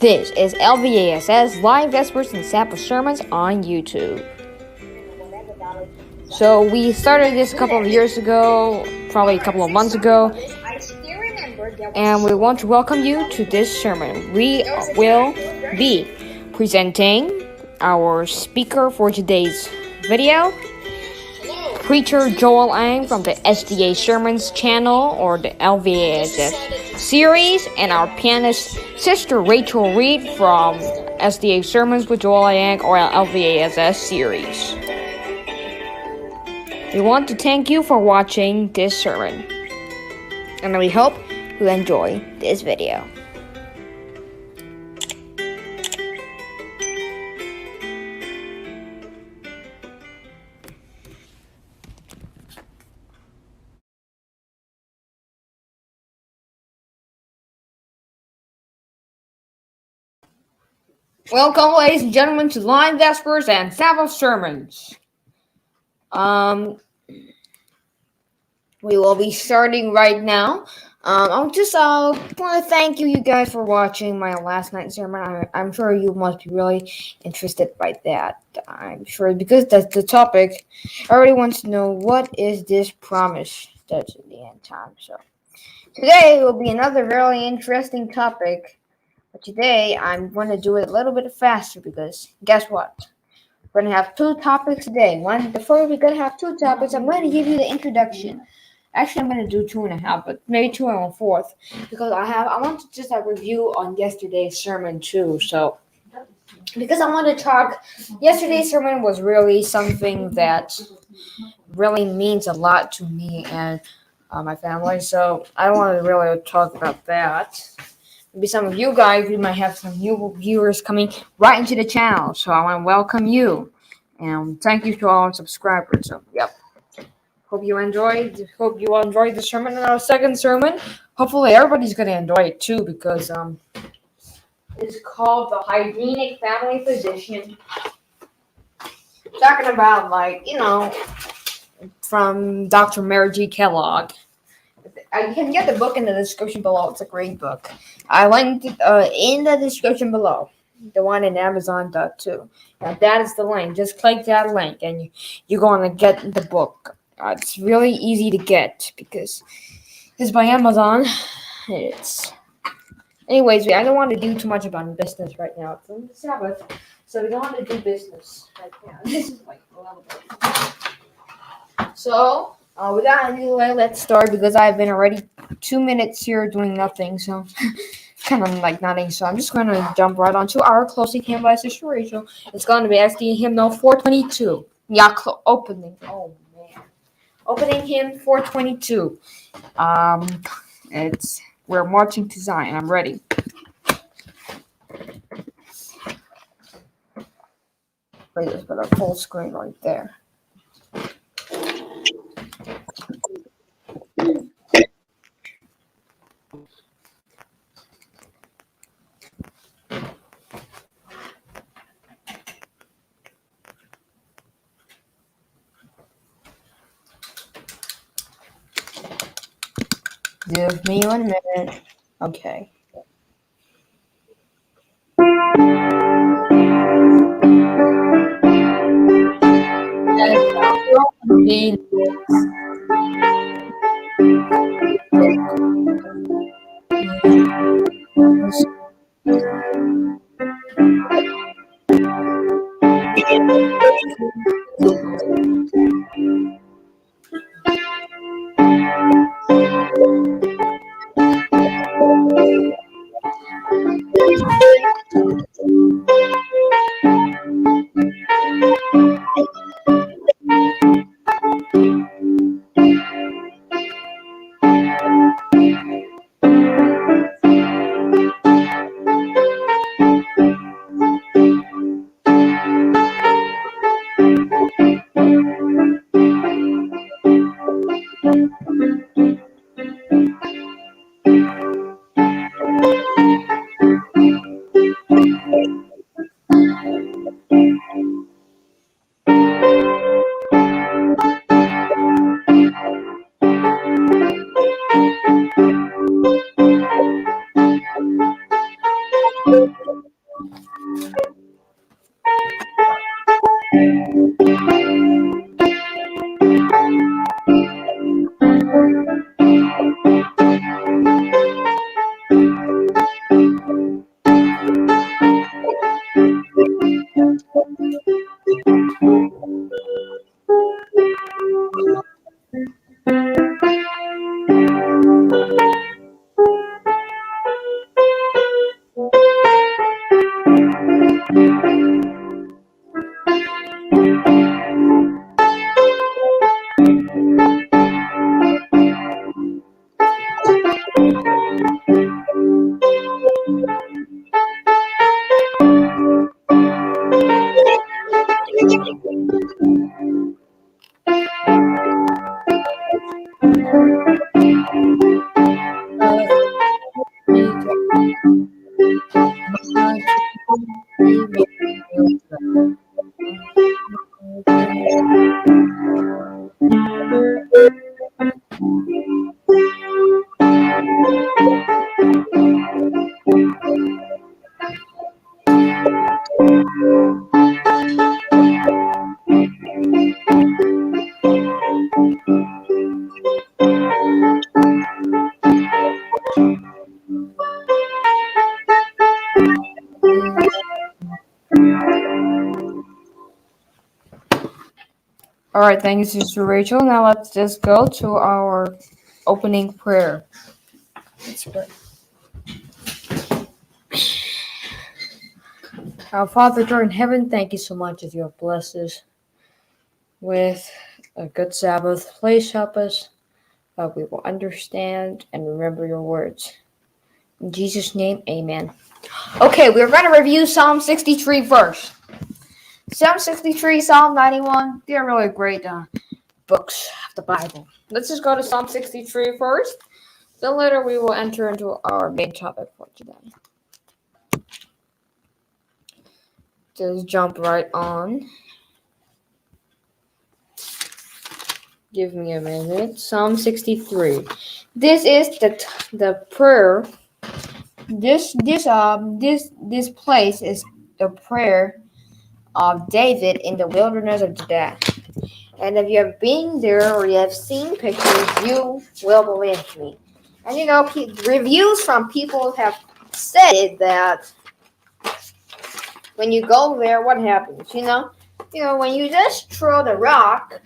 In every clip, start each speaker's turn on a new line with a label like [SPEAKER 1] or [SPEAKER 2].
[SPEAKER 1] This is LVASS Live Vespers and Sabbath Sermons on YouTube. So we started this a couple of years ago, probably a couple of months ago, and we want to welcome you to this sermon. We will be presenting our speaker for today's video, Preacher Joel Ang from the SDA Sermons channel or the LVASS series, and our pianist sister Rachel Reed from SDA Sermons with Joel Ang or LVASS series. We want to thank you for watching this sermon, and we hope you enjoy this video. Welcome, ladies and gentlemen, to Live Vespers and Sabbath Sermons. We will be starting right now. I just want to thank you guys for watching my last night's sermon. I'm sure you must be really interested by that. I'm sure because that's the topic. Everybody wants to know what is this promise that's at the end time. So today will be another really interesting topic. But today, I'm going to do it a little bit faster because guess what? We're going to have two topics today. Before we're going to have two topics, I'm going to give you the introduction. Actually, I'm going to do 2.5, but maybe 2 and 1/4 because I want to just have a review on yesterday's sermon too. So, because I want to talk, yesterday's sermon was really something that really means a lot to me and my family. So, I want to really talk about that. Maybe some of you guys, we might have some new viewers coming right into the channel. So I want to welcome you. And thank you to all our subscribers. So, yep. Hope you all enjoyed the sermon and our second sermon. Hopefully everybody's going to enjoy it too because it's called the Hygienic Family Physician. Talking about, from Dr. Mary G. Kellogg. You can get the book in the description below. It's a great book. I linked it in the description below. The one in Amazon.too. Now that is the link. Just click that link and you're going to get the book. It's really easy to get because it's by Amazon. Anyways, I don't want to do too much about business right now. It's on the Sabbath, so we don't want to do business right now. This is like a little bit. So, without any delay, let's start because I've been already 2 minutes here doing nothing, so kind of like nothing. So I'm just going to jump right onto our closing hymn by Sister Rachel. It's going to be SDA hymnal 422. Yeah, opening. Oh man, opening hymn 422. We're marching to Zion. I'm ready. Wait, let's put a full screen right there. Give me 1 minute. Okay. All right, thank you, Sister Rachel. Now let's just go to our opening prayer. Let's pray. Our Father, who art in heaven, thank you so much that you have blessed us with a good Sabbath. Please help us that we will understand and remember your words. In Jesus' name, amen. Okay, we're going to review Psalm 63 verse. Psalm 63, Psalm 91, they're really great books of the Bible. Let's just go to Psalm 63 first. Then later we will enter into our main topic for today. Just jump right on. Give me a minute. Psalm 63. This is the prayer. This place is the prayer of David in the wilderness of Judah. And if you have been there or you have seen pictures, you will believe me. And reviews from people have said that when you go there, what happens? When you just throw the rock,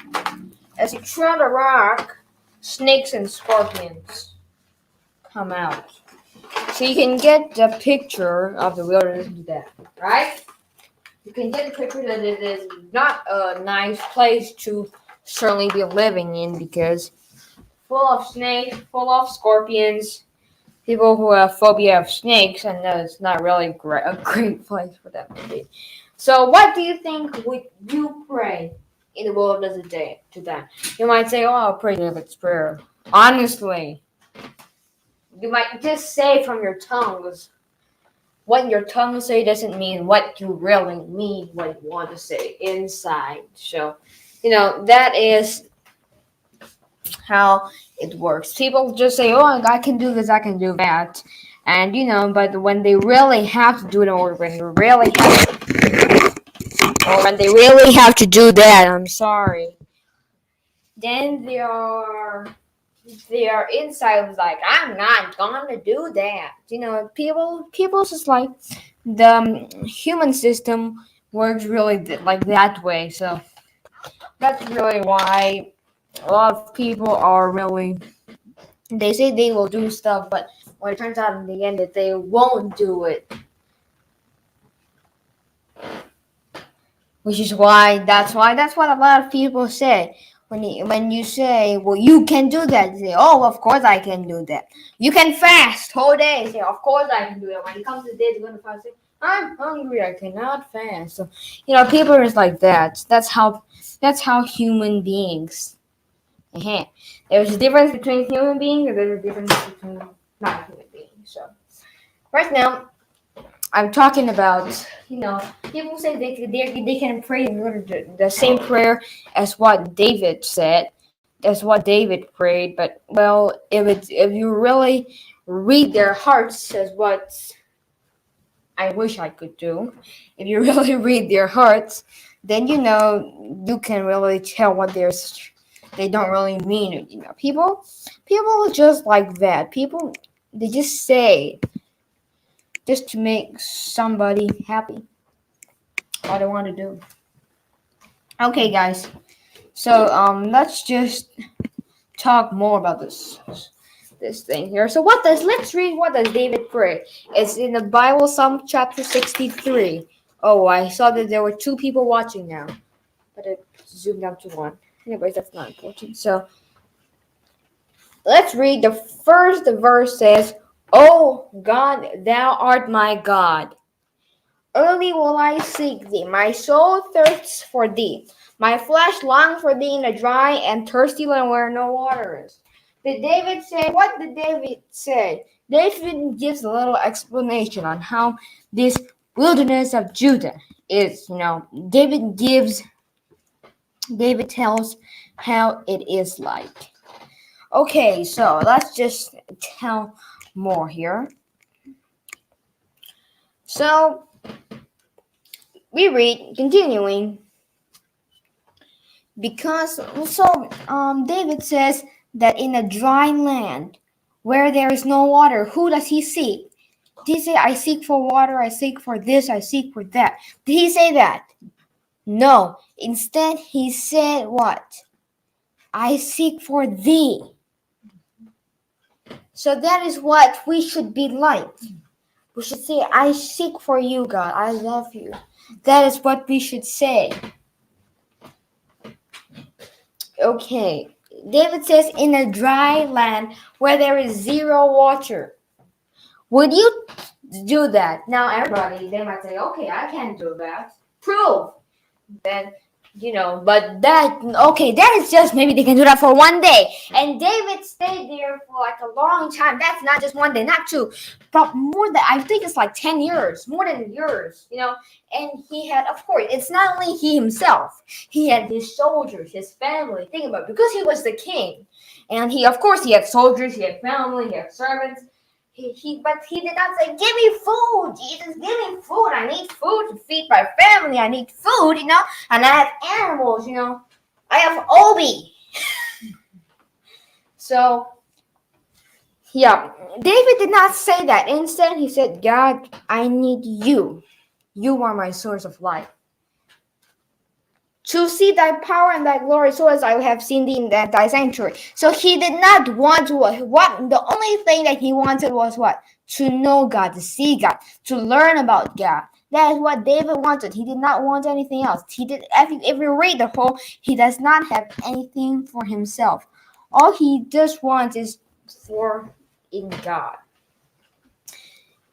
[SPEAKER 1] as you throw the rock, snakes and scorpions come out. So you can get the picture of the wilderness of Judah, right? You can get a picture that it is not a nice place to certainly be living in because full of snakes, full of scorpions, people who have phobia of snakes, and it's not really a great place for them to be. So what do you think would you pray in the wilderness today? You might say, oh, I'll pray David's prayer. Honestly, you might just say from your tongues. What your tongue say doesn't mean what you really mean, what you want to say inside. So, that is how it works. People just say, oh, I can do this, I can do that. And, but when they really have to do it, or when they really have to do that, I'm sorry, then their inside was like, I'm not gonna do that. People just like the human system works really like that way. So that's really why a lot of people are really, they say they will do stuff, but when it turns out in the end that they won't do it. Which is why that's what a lot of people say. When you say, well, you can do that, you say, oh, of course I can do that. You can fast whole day, you say, of course I can do it. When it comes to the day you're going to fast, say, I'm hungry, I cannot fast. So, people are just like that. That's how human beings. There's a difference between human beings and there's a difference between not human beings. So, right now, I'm talking about, people say they can pray the same prayer as what David said, as what David prayed. But well, if you really read their hearts, as what I wish I could do, if you really read their hearts, then you can really tell what they don't really mean it. People are just like that. People, they just say just to make somebody happy. What I want to do. Okay, guys. So let's just talk more about this. this thing here. So let's read what does David pray. It's in the Bible, Psalm chapter 63. Oh, I saw that there were two people watching now, but it zoomed down to one. Anyways, that's not important. So let's read the first verse says, "O God, thou art my God. Early will I seek thee. My soul thirsts for thee. My flesh longs for thee in a dry and thirsty land where no water is." What did David say? David gives a little explanation on how this wilderness of Judah is. David tells how it is like. Okay, so let's just tell more here. So we read, continuing, David says that in a dry land where there is no water, who does he seek? Did he say, I seek for water, I seek for this, I seek for that? Did he say that? No. Instead, he said what? I seek for thee. So that is what we should be like. We should say, I seek for you, God. I love you. That is what we should say. Okay. David says, in a dry land where there is zero water. Would you do that? Now, everybody, they might say, okay, I can't do that. Prove. Then, but that is just, maybe they can do that for one day. And David stayed there for like a long time. That's not just one day, not two, but more than, I think it's like 10 years, more than years, And he had, of course, it's not only he himself, he had his soldiers, his family. Think about it, because he was the king. And he had soldiers, he had family, he had servants. But he did not say, give me food, Jesus, give me food. I need food to feed my family. I need food, and I have animals, I have Obi. So, yeah, David did not say that. Instead, he said, God, I need you. You are my source of life. To see thy power and thy glory, so as I have seen thee in thy sanctuary. So he did not want to, the only thing that he wanted was what? To know God, to see God, to learn about God. That is what David wanted. He did not want anything else. If you read the whole, he does not have anything for himself. All he just wants is in God.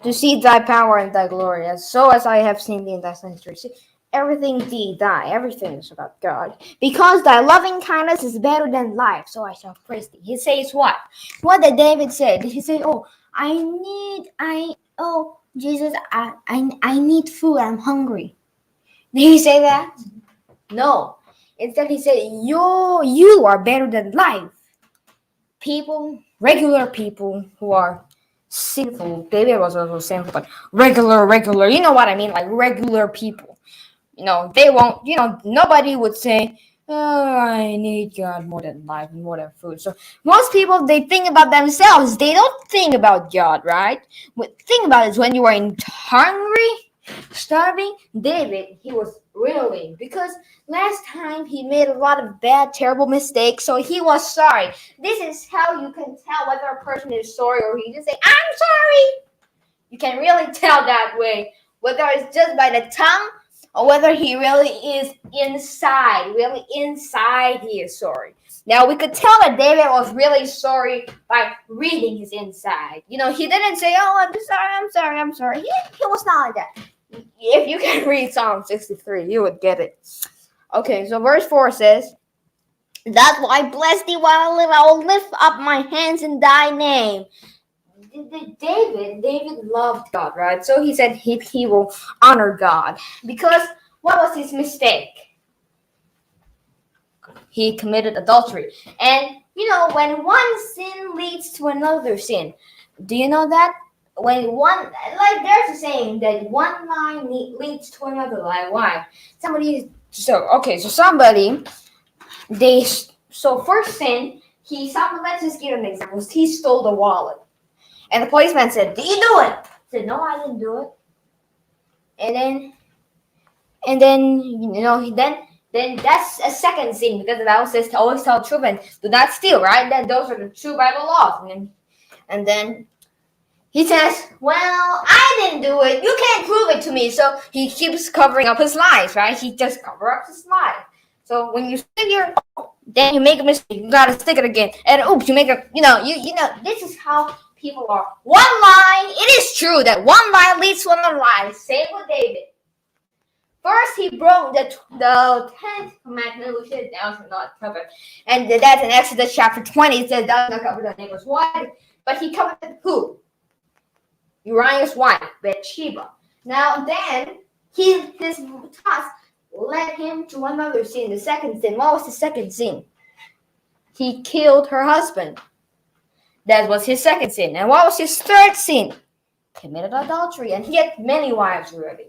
[SPEAKER 1] To see thy power and thy glory, so as I have seen thee in thy sanctuary. See, everything everything is about God. Because thy loving kindness is better than life, so I shall praise thee. He says what? What did David say? Did he say, Jesus, I need food, I'm hungry? Did he say that? No. Instead he said, you are better than life. Regular people who are sinful. David was also sinful, but regular, you know what I mean? Like regular people. They won't, nobody would say, I need God more than life and more than food. So most people, they think about themselves. They don't think about God, right? But think about it, when you are hungry, starving, David, he was really, because last time he made a lot of bad, terrible mistakes, so he was sorry. This is how you can tell whether a person is sorry or he just say, I'm sorry. You can really tell that way, whether it's just by the tongue or whether he really is inside he is sorry. Now, we could tell that David was really sorry by reading his inside. He didn't say, I'm sorry. He was not like that. If you can read Psalm 63, you would get it. Okay, so verse 4 says, that's why I bless thee while I live. I will lift up my hands in thy name. David loved God, right? So he said he will honor God. Because what was his mistake? He committed adultery. And, when one sin leads to another sin, do you know that? There's a saying that one lie leads to another lie. Why? First sin, let's just give an example. He stole the wallet. And the policeman said, did you do it? He said, no, I didn't do it. And then that's a second sin, because the Bible says to always tell the truth and do not steal, right? Then those are the two Bible laws. And then And then he says, well, I didn't do it. You can't prove it to me. So he keeps covering up his lies, right? He just covers up his lies. So when you stick your, then you make a mistake. You gotta stick it again. And oops, you make a, you know, this is how people are. One lie, it is true that one lie leads to another lie. Same with David. First, he broke the 10th commandment, which is thou shalt not covet. And that's in Exodus chapter 20. It says, thou shalt not covet thy neighbor's wife. But he coveted who? Uriah's wife, Bathsheba. Now then, his task led him to another sin, the second sin. What was the second sin? He killed her husband. That was his second sin. And what was his third sin? Committed adultery. And he had many wives already.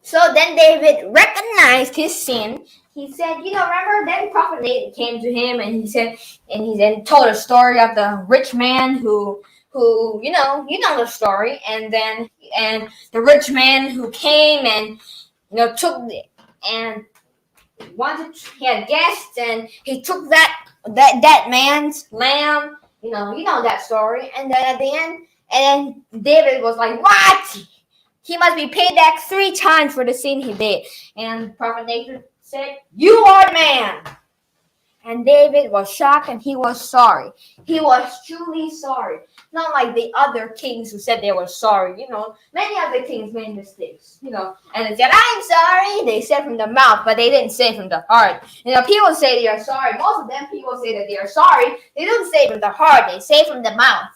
[SPEAKER 1] So then David recognized his sin. He said, remember then prophet Nathan came to him and he said, and he then told a story of the rich man who you know the story, and the rich man who came and he had guests and he took that man's lamb, you know that story, and then at the end, and then David was like, what? He must be paid back 3 times for the sin he did. And prophet Nathan said, you are the man. And David was shocked and he was sorry. He was truly sorry. Not like the other kings who said they were sorry. Many other kings made mistakes. And they said, I'm sorry. They said from the mouth, but they didn't say from the heart. People say they are sorry. Most of them people say that they are sorry. They don't say from the heart. They say from the mouth.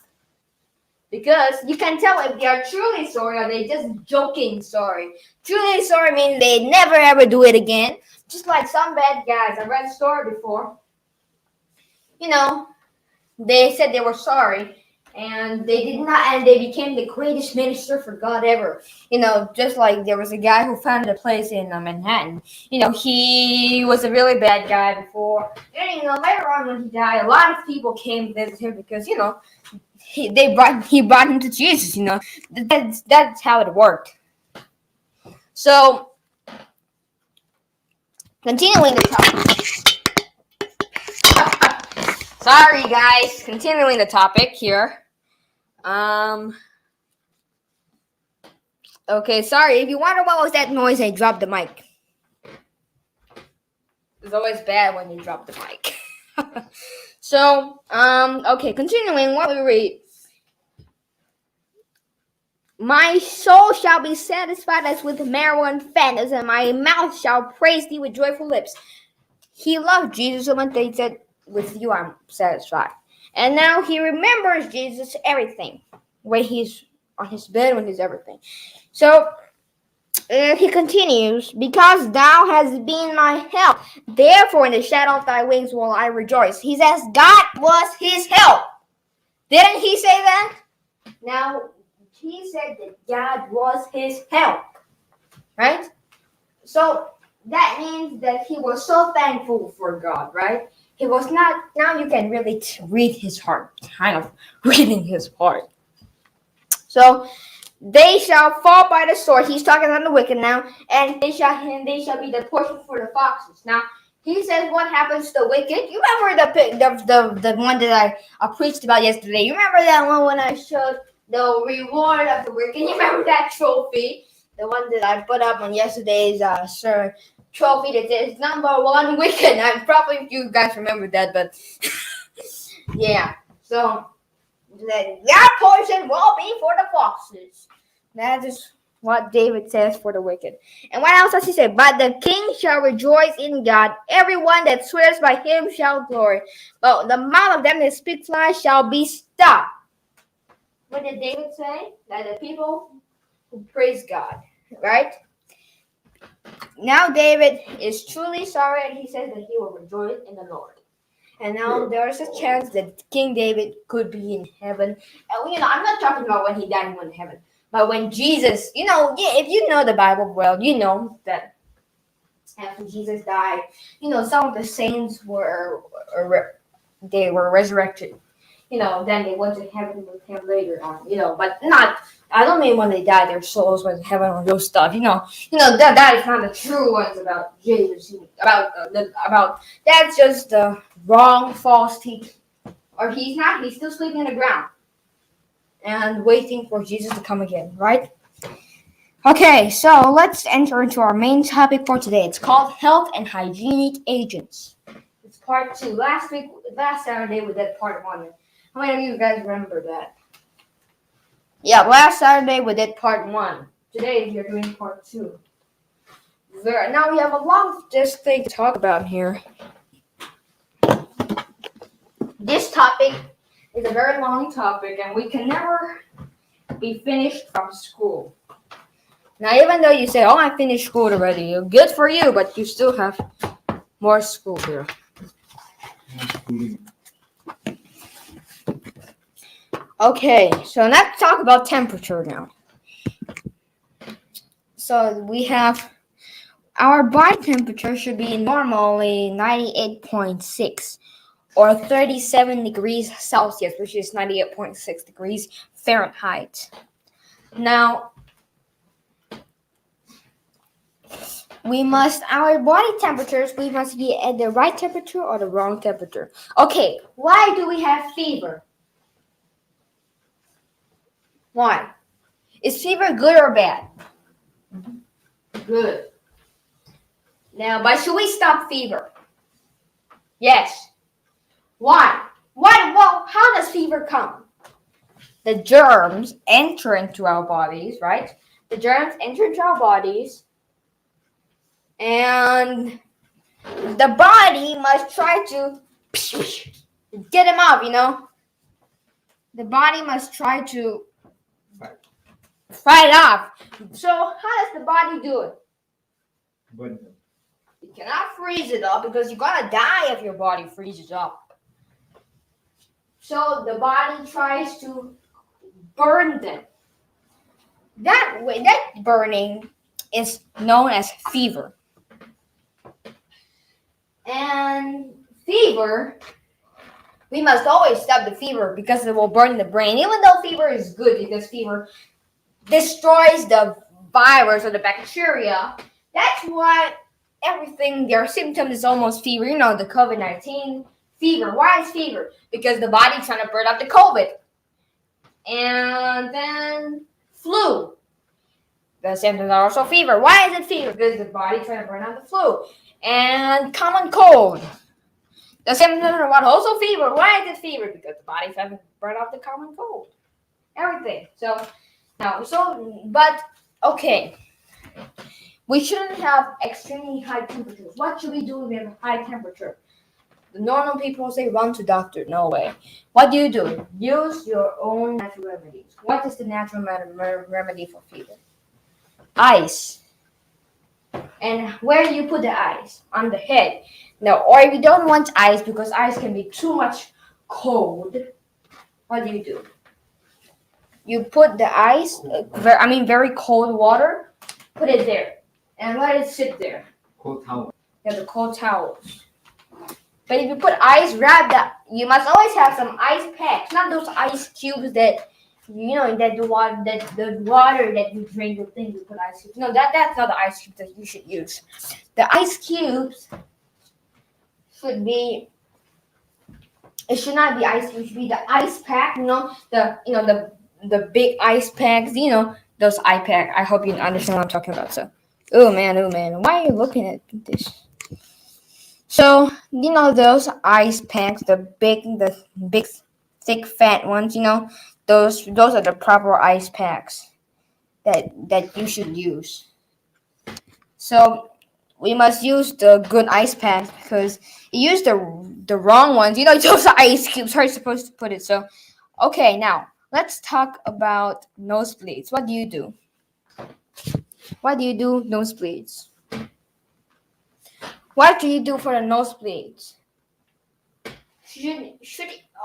[SPEAKER 1] Because you can tell if they are truly sorry or they just joking sorry. Truly sorry means they never ever do it again. Just like some bad guys. I read a story before. They said they were sorry. And they did not, and they became the greatest minister for God ever. Just like there was a guy who founded a place in Manhattan. He was a really bad guy before. And, later on when he died, a lot of people came to visit him because, he brought him to Jesus. That's how it worked. So, continuing the topic. Sorry, guys. Continuing the topic here. Okay, sorry. If you wonder what was that noise, I dropped the mic. It's always bad when you drop the mic. So, okay, continuing what we read. My soul shall be satisfied as with marrow and fatness, and my mouth shall praise thee with joyful lips. He loved Jesus so much that he said, with you I'm satisfied. And now he remembers Jesus everything. When he's on his bed, when he's everything. So, he continues, because thou hast been my help. Therefore, in the shadow of thy wings will I rejoice. He says God was his help. Didn't he say that? Now, he said that God was his help. Right? So, that means that he was so thankful for God, right? He was not, now you can really read his heart. Kind of reading his heart. So, they shall fall by the sword. He's talking on the wicked now, and they shall be the portion for the foxes. Now, he says, what happens to the wicked? You remember the one that I preached about yesterday? You remember that one when I showed the reward of the wicked? You remember that trophy? The one that I put up on yesterday's trophy that says number 1 wicked. I'm probably you guys remember that, but yeah. So that portion will be for the foxes. That is what David says for the wicked. And what else does he say? But the king shall rejoice in God. Everyone that swears by him shall glory. But the mouth of them that speak lies shall be stopped. What did David say? That the people who praise God, right? Now David is truly sorry, and he says that he will rejoice in the Lord. And now there's a chance that King David could be in heaven. And I'm not talking about when he died and went to heaven, but when Jesus, if you know the Bible well, you know that after Jesus died, some of the saints were resurrected. Then they went to heaven with him later on. But not. I don't mean when they died, their souls went to heaven or those stuff. That is not the true ones about Jesus. About that's just the wrong, false teaching Or he's not. He's still sleeping on the ground and waiting for Jesus to come again, right? Okay, so let's enter into our main topic for today. It's called Health and Hygienic Agents. It's part 2. Last Saturday, we did part 1. How many of you guys remember that? Yeah, last Saturday, we did part 1. Today, we're doing part 2. Now, we have a lot of this thing to talk about here. This topic is a very long topic, and we can never be finished from school. Now, even though you say, oh, I finished school already, good for you, but you still have more school here. Okay, so let's talk about temperature now. So we have our body temperature should be normally 98.6 or 37 degrees Celsius, which is 98.6 degrees Fahrenheit. Now, our body temperatures, we must be at the right temperature or the wrong temperature. Okay, why do we have fever? Why? Is fever good or bad? Good. Now, but should we stop fever? Yes. Why? Well, how does fever come? The germs enter into our bodies, right? The germs enter into our bodies, and the body must try to get them out, you know? The body must try to fight off. So how does the body do it? You cannot freeze it up because you're gonna die if your body freezes up. So the body tries to burn them. That burning is known as fever. And fever, we must always stop the fever because it will burn the brain. Even though fever is good because fever destroys the virus or the bacteria, that's why their symptoms is almost fever. You know, the COVID-19 fever. Why is fever? Because the body's trying to burn up the COVID. And then flu. The symptoms are also fever. Why is it fever? Because the body's trying to burn out the flu. And common cold. The symptoms are also fever. Why is it fever? Because the body's trying to burn out the common cold. Everything. But okay. We shouldn't have extremely high temperatures. What should we do if we have a high temperature? The normal people say run to doctor. No way. What do? Use your own natural remedies. What is the natural remedy for fever? Ice. And where do you put the ice? On the head. No, or if you don't want ice because ice can be too much cold, what do? You put the ice, very cold water, put it there, and let it sit there.
[SPEAKER 2] Cold towel.
[SPEAKER 1] Yeah, the cold towels. But if you put ice, you must always have some ice packs, not those ice cubes that, the water that you drink, the thing you put ice cubes. No, that's not the ice cubes that you should use. The ice cubes should be. It should not be ice cubes. It should be the ice pack. The big ice packs. Those ice packs. I hope you understand what I'm talking about. So, oh man, why are you looking at this? So, those ice packs, the big, thick, fat ones, those are the proper ice packs that you should use. So, we must use the good ice packs because you use the wrong ones. Those ice cubes are supposed to put it. So, okay, now, let's talk about nosebleeds. What do you do? Why do you do nosebleeds? What do you do for the nosebleeds?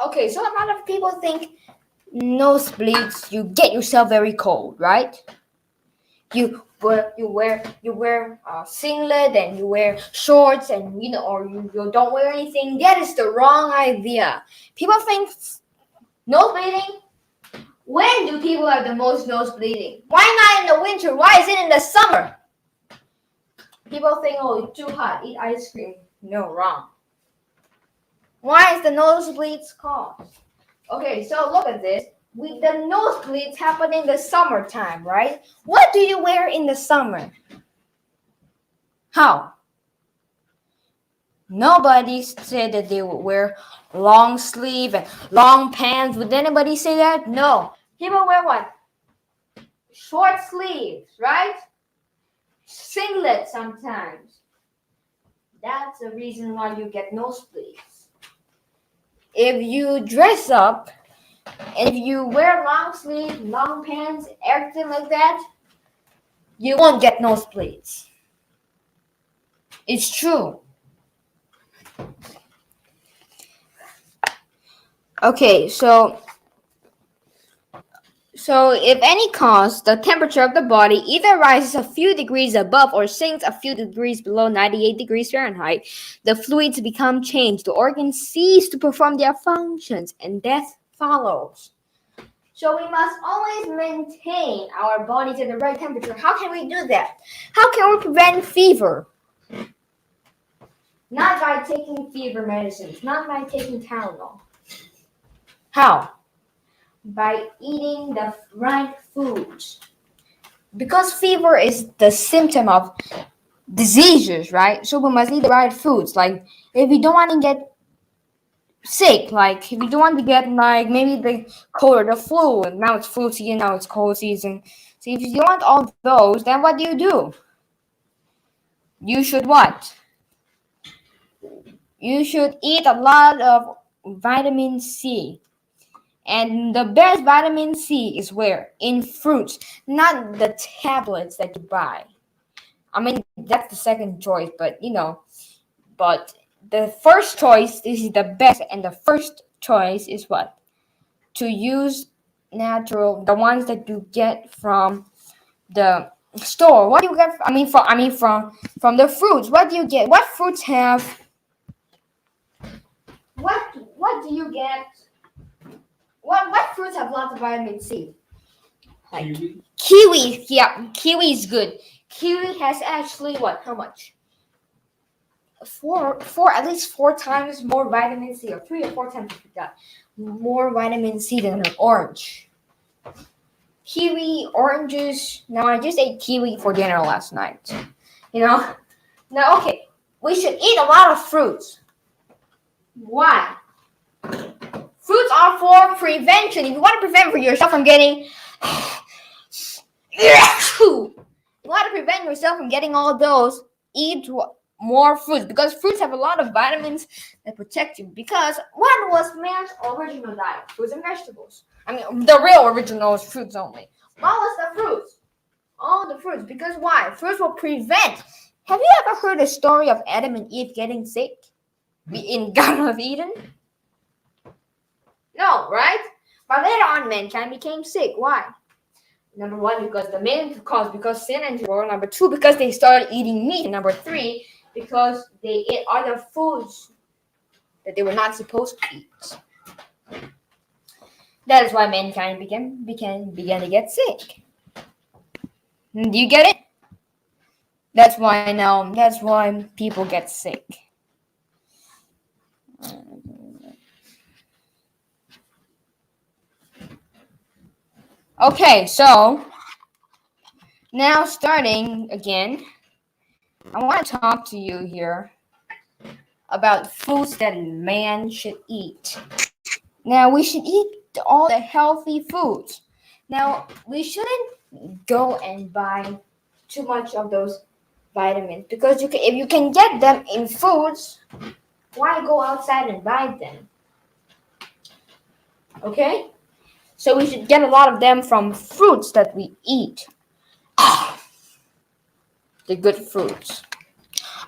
[SPEAKER 1] Okay, so a lot of people think nosebleeds, you get yourself very cold, right? You wear a singlet and you wear shorts and or you don't wear anything. That is the wrong idea. People think nosebleeding. When do people have the most nosebleeding? Why not in the winter? Why is it in the summer? People think, oh, it's too hot, eat ice cream. No, wrong. Why is the nosebleeds caused? Okay, so look at this. The nosebleeds happen in the summertime, right? What do you wear in the summer? How? Nobody said that they would wear long sleeve and long pants. Would anybody say that? No. People wear what? Short sleeves, right? Singlet sometimes. That's the reason why you get nosebleeds. If you dress up, if you wear long sleeves, long pants, everything like that, you won't get nosebleeds. It's true. Okay, so if any cause, the temperature of the body either rises a few degrees above or sinks a few degrees below 98 degrees Fahrenheit, the fluids become changed, the organs cease to perform their functions, and death follows. So we must always maintain our bodies at the right temperature. How can we do that? How can we prevent fever? Not by taking fever medicines, not by taking Tylenol. How? By eating the right foods. Because fever is the symptom of diseases, right? So we must eat the right foods. Like if you don't want to get sick, like if you don't want to get like maybe the cold or the flu, and now it's flu season, now it's cold season. So if you don't want all those, then what do? You should what? You should eat a lot of vitamin C. And the best vitamin C is where? In fruits, not the tablets that you buy. I mean, that's the second choice, but but the first choice is the best, and the first choice is what? To use natural, the ones that you get from the store. What do you get? From the fruits. What do you get? What fruits have? What do you get? What fruits have lots of vitamin C? Like kiwi. Yeah, kiwi is good. Kiwi has actually what? How much? At least 4 times more vitamin C, or 3 or 4 times I forgot, more vitamin C than an orange. Kiwi, oranges. Now I just ate kiwi for dinner last night. Now okay, we should eat a lot of fruits. Why? Fruits are for prevention. If you want to prevent yourself from getting all those, eat more fruits, because fruits have a lot of vitamins that protect you. Because what was man's original diet? Fruits and vegetables. The real original is fruits only. What was the fruits? All the fruits. Because why? Fruits will prevent. Have you ever heard the story of Adam and Eve getting sick in Garden of Eden? No, right? But later on, mankind became sick. Why? Number one, because sin entered the world. Number two, because they started eating meat. And number three, because they ate other foods that they were not supposed to eat. That is why mankind began to get sick. Do you get it? That's why people get sick. Okay, so now starting again, I want to talk to you here about foods that man should eat. Now, we should eat all the healthy foods. Now, we shouldn't go and buy too much of those vitamins, because if you can get them in foods, why go outside and buy them? Okay? So we should get a lot of them from fruits that we eat. The good fruits.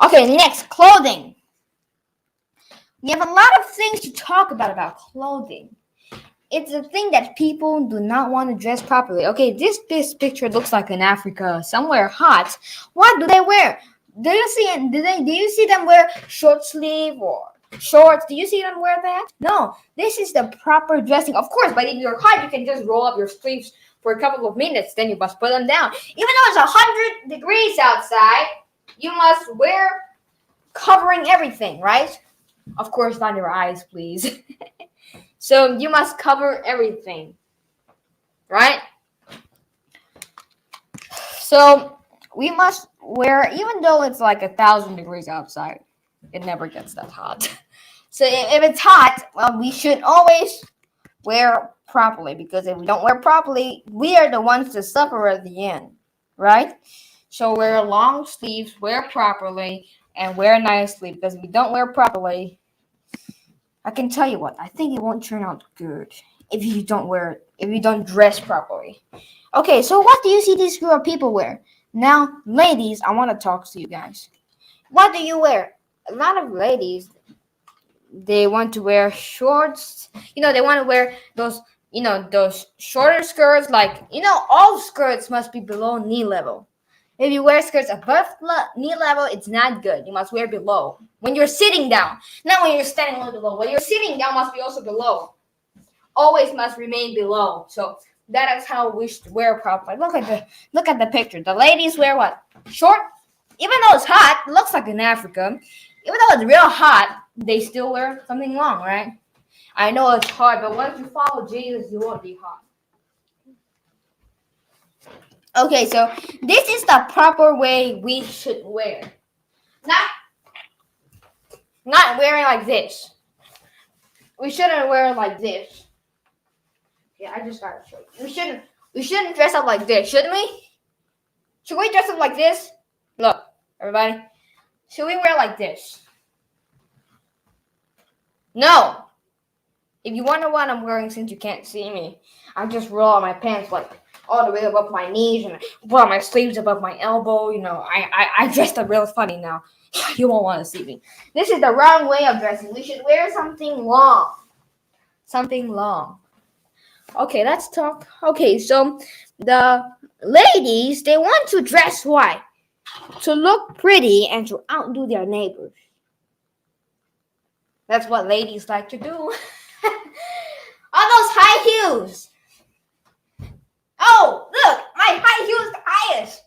[SPEAKER 1] Okay, next, clothing. We have a lot of things to talk about clothing. It's a thing that people do not want to dress properly. Okay, this picture looks like in Africa, somewhere hot. What do they wear? Do you see them wear short sleeve or shorts? Do you see them wear that? No, this is the proper dressing. Of course, but if you're hot, you can just roll up your sleeves for a couple of minutes. Then you must put them down. Even though it's 100 degrees outside, you must wear covering everything, right? Of course, not your eyes, please. So you must cover everything, right? So we must wear, even though it's like 1,000 degrees outside, it never gets that hot. So if it's hot, well, we should always wear properly, because if we don't wear properly, we are the ones to suffer at the end, right? So wear long sleeves, wear properly, and wear nicely, because if you don't wear properly, I can tell you what, I think it won't turn out good if you don't dress properly. Okay, so what do you see these group of people wear? Now, ladies, I want to talk to you guys. What do you wear? A lot of ladies, they want to wear shorts. They want to wear those shorter skirts. Like, all skirts must be below knee level. If you wear skirts above knee level, it's not good. You must wear below. When you're sitting down, not when you're standing a little below. When you're sitting down, must be also below. Always must remain below. So that is how we should wear properly. Look at the picture. The ladies wear what? Short. Even though it's hot, it looks like in Africa. Even though it's real hot, they still wear something long, right? I know it's hard, but once you follow Jesus, you won't be hot. Okay, so this is the proper way we should wear. Not wearing like this. We shouldn't wear like this. Yeah, I just gotta show you. We shouldn't dress up like this, shouldn't we? Should we dress up like this? Look, everybody. Should we wear like this? No. If you wonder what I'm wearing, since you can't see me, I just roll out my pants like all the way above my knees and pull out my sleeves above my elbow. I dressed up real funny now. You won't want to see me. This is the wrong way of dressing. We should wear something long. Something long. Okay, let's talk. Okay, so the ladies, they want to dress white to look pretty and to outdo their neighbors. That's what ladies like to do. All those high heels. Oh, look, my high heel is the highest.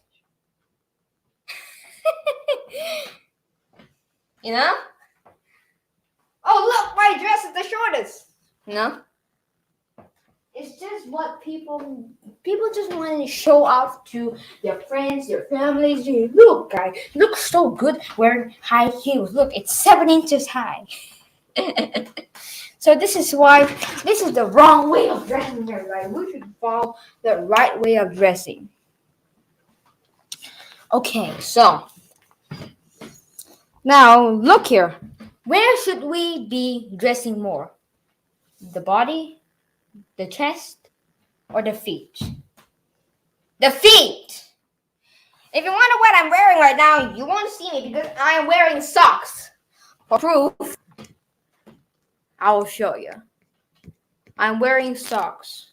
[SPEAKER 1] Oh, look, my dress is the shortest. It's just what people just want to show off to their friends, their families. Look, guys, look so good wearing high heels. Look, it's 7 inches high. So this is the wrong way of dressing, everybody. We should follow the right way of dressing. Okay, so now look here. Where should we be dressing more? The body, the chest, or the feet? The feet! If you wonder what I'm wearing right now, you won't see me because I am wearing socks. For proof, I will show you. I'm wearing socks.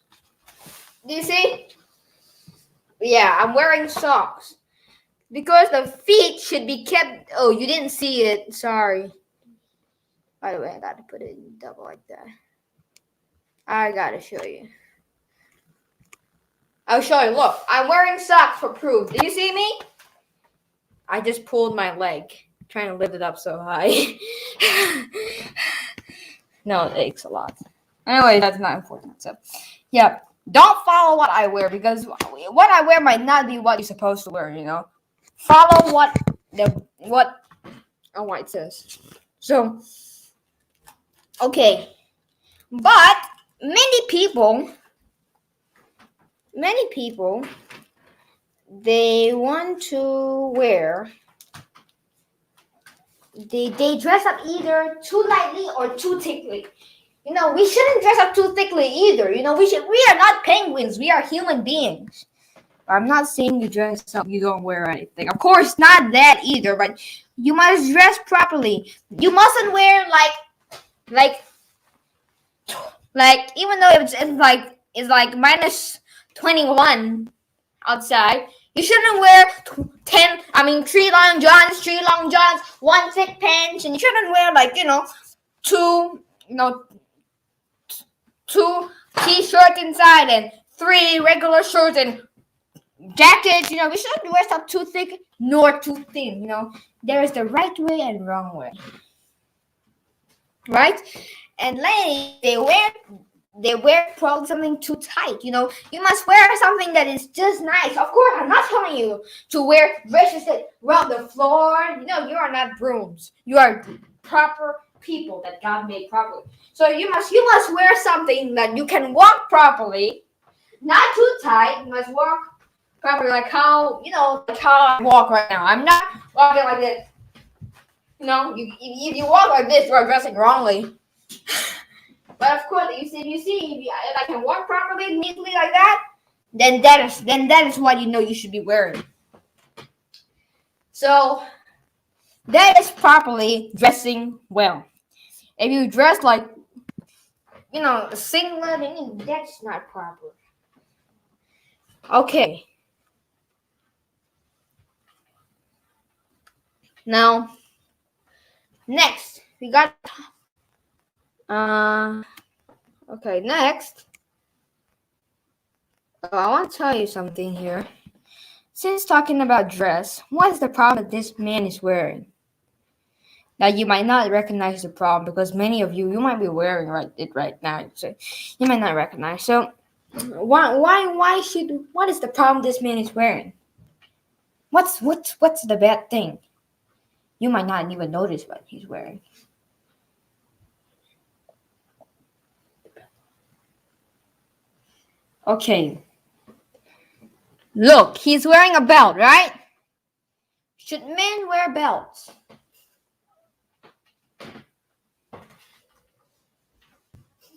[SPEAKER 1] Do you see? Yeah, I'm wearing socks. Because the feet should be kept... Oh, you didn't see it. Sorry. By the way, I got to put it in double like that. I got to show you. I'll show you. Look, I'm wearing socks for proof. Do you see me? I just pulled my leg. Trying to lift it up so high. No, it aches a lot. Anyway, that's not important. So, yeah, don't follow what I wear because what I wear might not be what you're supposed to wear. Follow what it says. So, okay, but many people, they want to wear. They dress up either too lightly or too thickly. We shouldn't dress up too thickly either. We are not penguins. We are human beings. I'm not saying you dress up, you don't wear anything. Of course, not that either, but you must dress properly. You mustn't wear like even though it's like minus 21 outside, you shouldn't wear 3 long johns, 1 thick pants, and you shouldn't wear two t-shirts inside and 3 regular shirts and jackets. We shouldn't wear stuff too thick nor too thin. There is the right way and wrong way. right? And ladies, they wear probably something too tight. You must wear something that is just nice. Of course, I'm not telling you to wear dresses that rub the floor. You are not brooms. You are proper people that God made properly. So you must wear something that you can walk properly, not too tight. You must walk properly, like how I walk right now. I'm not walking like this. If you walk like this, you are dressing wrongly. But of course, if I can walk properly, neatly like that, then that is what you should be wearing. So that is properly dressing well. If you dress like a singlet, then that's not proper. Okay. Now, next we got okay, next. I want to tell you something here. Since talking about dress, what is the problem that this man is wearing? Now you might not recognize the problem because many of you might be wearing it right now, so you might not recognize. So what is the problem this man is wearing? What's the bad thing? You might not even notice what he's wearing. Okay. Look, he's wearing a belt, right? Should men wear belts?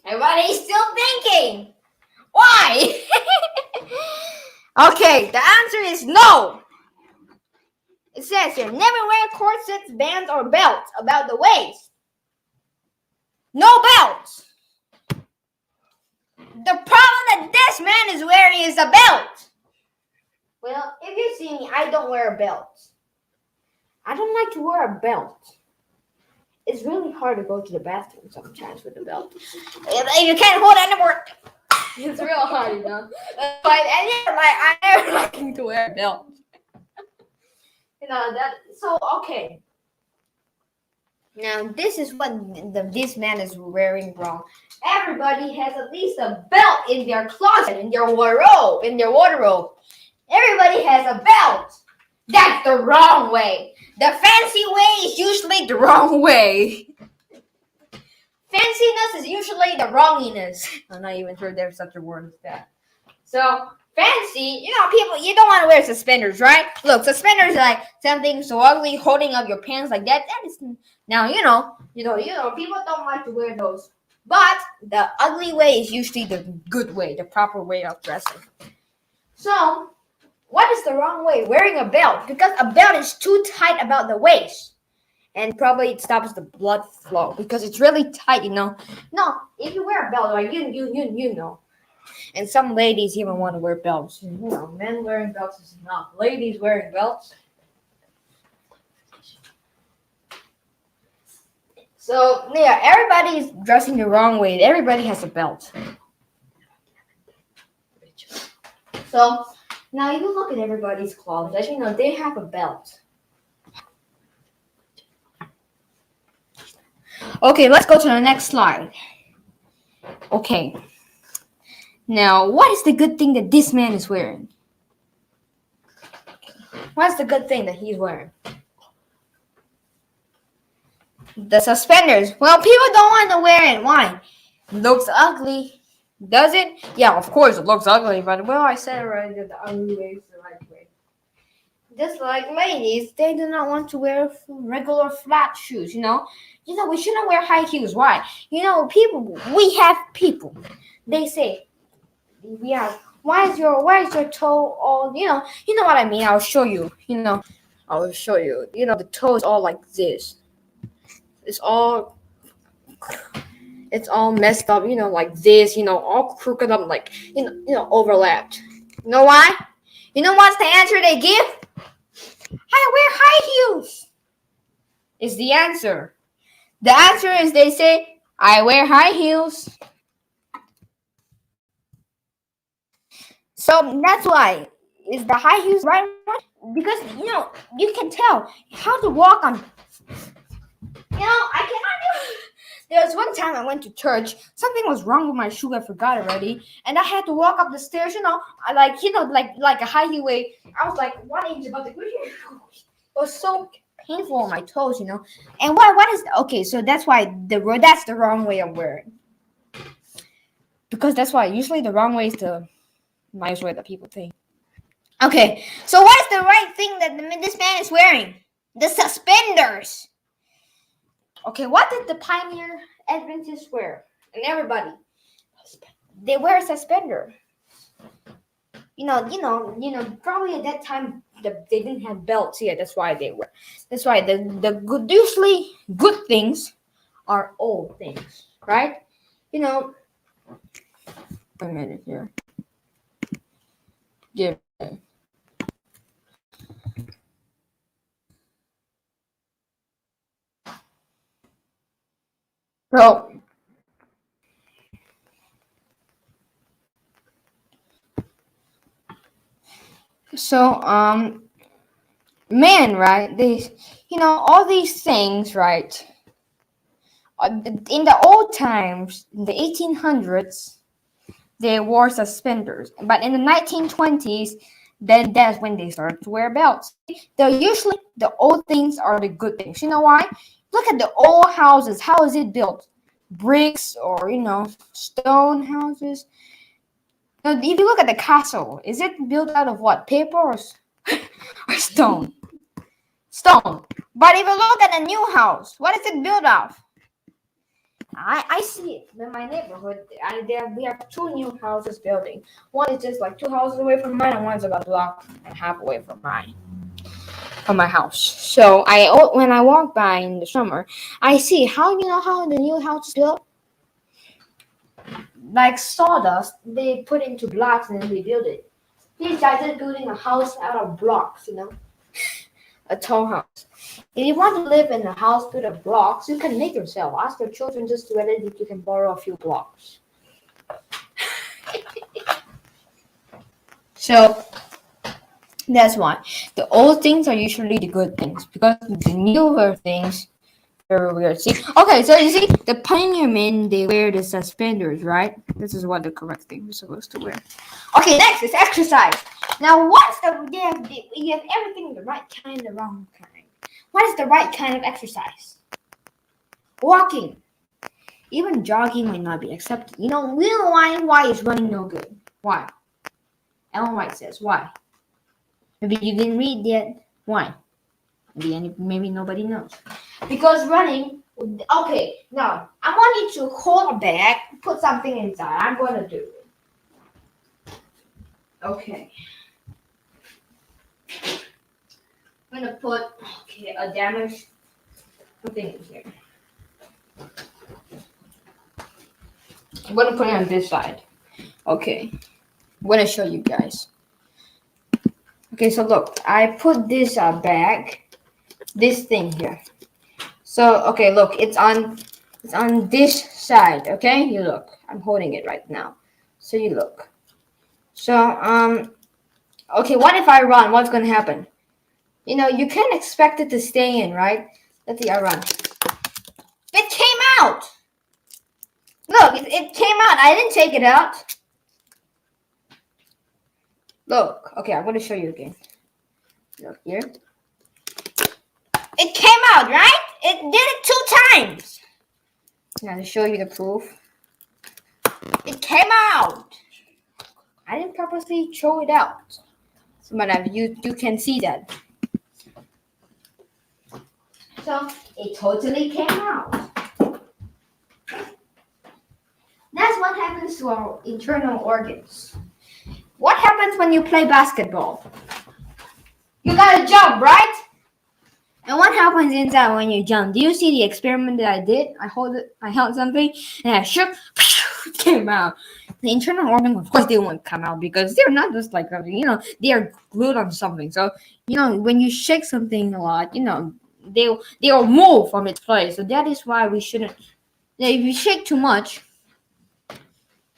[SPEAKER 1] Everybody's still thinking. Why? Okay, the answer is no. It says here, never wear corsets, bands, or belts about the waist. No belts. The problem that this man is wearing is a belt. Well, if you see me, I don't wear a belt. I don't like to wear a belt. It's really hard to go to the bathroom sometimes with a belt. If you can't hold it anymore, it's real hard, But I never liking to wear a belt. So okay. Now this is what this man is wearing wrong. Everybody has at least a belt in their closet, in their wardrobe. Everybody has a belt. That's the wrong way. The fancy way is usually the wrong way. Fanciness is usually the wronginess. I'm not even sure there's such a word as that. So fancy, people, you don't want to wear suspenders, right? Look, suspenders are like something so ugly, holding up your pants like that. That is now people don't like to wear those. But the ugly way is usually the good way, the proper way of dressing. So, what is the wrong way? Wearing a belt, because a belt is too tight about the waist. And probably it stops the blood flow because it's really tight, No, if you wear a belt, like you know. And some ladies even want to wear belts. Men wearing belts is enough. Ladies wearing belts. So yeah, everybody's dressing the wrong way. Everybody has a belt. So now if you look at everybody's clothes, as you know, they have a belt. Okay, let's go to the next slide. Okay. Now, what is the good thing that this man is wearing? What's the good thing that he's wearing? The suspenders. Well, people don't want to wear it. Why? It looks ugly. Does it? Yeah, of course it looks ugly, but I said already that the ugly way is the right way. Just like ladies, they do not want to wear regular flat shoes, we shouldn't wear high heels. Why? We have people. They say, why is your toe all, you know what I mean? I'll show you, I will show you. The toe is all like this. It's all messed up, like this, all crooked up, like, overlapped. You know why? You know what's the answer they give? I wear high heels. Is the answer. The answer is they say, I wear high heels. So that's why. Is the high heels right one? Because, you can tell how to walk on. I cannot do There was one time I went to church. Something was wrong with my shoe. I forgot already, and I had to walk up the stairs. Like a highway. I was like 1 inch above the ground. It was so painful on my toes. And what is okay? So that's why that's the wrong way of wearing. Because that's why usually the wrong way is the nice way that people think. Okay, so what is the right thing that this man is wearing? The suspenders. Okay, what did the pioneer Adventists wear? And everybody, they wear a suspender. Probably at that time they didn't have belts yet. That's why they wear. That's why usually good things are old things, right? Wait a minute here. Give. Men, right? All these things, right? In the old times, in the 1800s, they wore suspenders. But in the 1920s, then that's when they started to wear belts. Usually, the old things are the good things. You know why? Look at the old houses. How is it built? Bricks or, stone houses. Now, if you look at the castle, is it built out of what? Paper or stone? Stone. But if you look at a new house, what is it built of? I see it in my neighborhood. We have 2 new houses building. One is just like 2 houses away from mine, and one's about a block and a half away from my house. So when I walk by in the summer, I see how the new house is built. Like sawdust, they put into blocks and then they build it. These guys are building a house out of blocks, a tall house. If you want to live in a house built of blocks, you can make yourself. Ask your children just whether you can borrow a few blocks. So that's why the old things are usually the good things, because the newer things are weird. See, okay, so you see, the pioneer men, they wear the suspenders, right? This is what the correct thing we're supposed to wear. Okay, next is exercise. Now, you have everything the right kind, the wrong kind. What is the right kind of exercise? Walking. Even jogging might not be accepted. We know why is running no good. Why? Ellen White says, why? Maybe you didn't read yet. Why? Maybe nobody knows. Because running, okay, now, I want you to hold a bag, put something inside. I'm going to do it. Okay. I'm going to put, a damaged thing in here. I'm going to put it on this side. Okay. I'm going to show you guys. Okay, so look, I put this bag, this thing here. So, okay, look, it's on this side, okay? You look. I'm holding it right now. So you look. So, okay, what if I run? What's going to happen? You can't expect it to stay in, right? Let's see, I run. It came out! Look, it came out. I didn't take it out. Look, okay, I'm going to show you again. Look here. It came out, right? It did it 2 times. Now to show you the proof. It came out. I didn't purposely throw it out. But you can see that. So it totally came out. That's what happens to our internal organs. What happens when you play basketball? You gotta jump, right? And what happens inside when you jump? Do you see the experiment that I did? I held something and I shook, it came out. The internal organs, of course, they won't come out because they're not just like, they are glued on something. So, when you shake something a lot, they'll move from its place. So that is why we shouldn't. If you shake too much,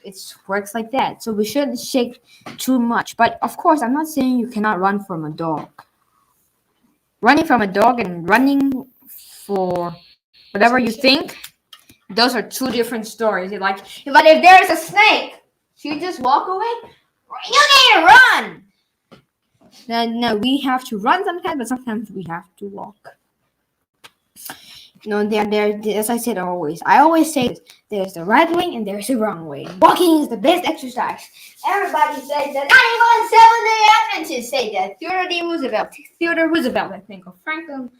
[SPEAKER 1] it works like that. So we shouldn't shake too much. But of course, I'm not saying you cannot run from a dog. Running from a dog and running for whatever you think, Those are two different stories. But if there's a snake, you just walk away. You need to run. No, we have to run sometimes, but sometimes we have to walk. As I always say, there's the right way and there's the wrong way. Walking is the best exercise. Everybody says that. Not even Seventh-day Adventists say that. Theodore Roosevelt, I think, or Franklin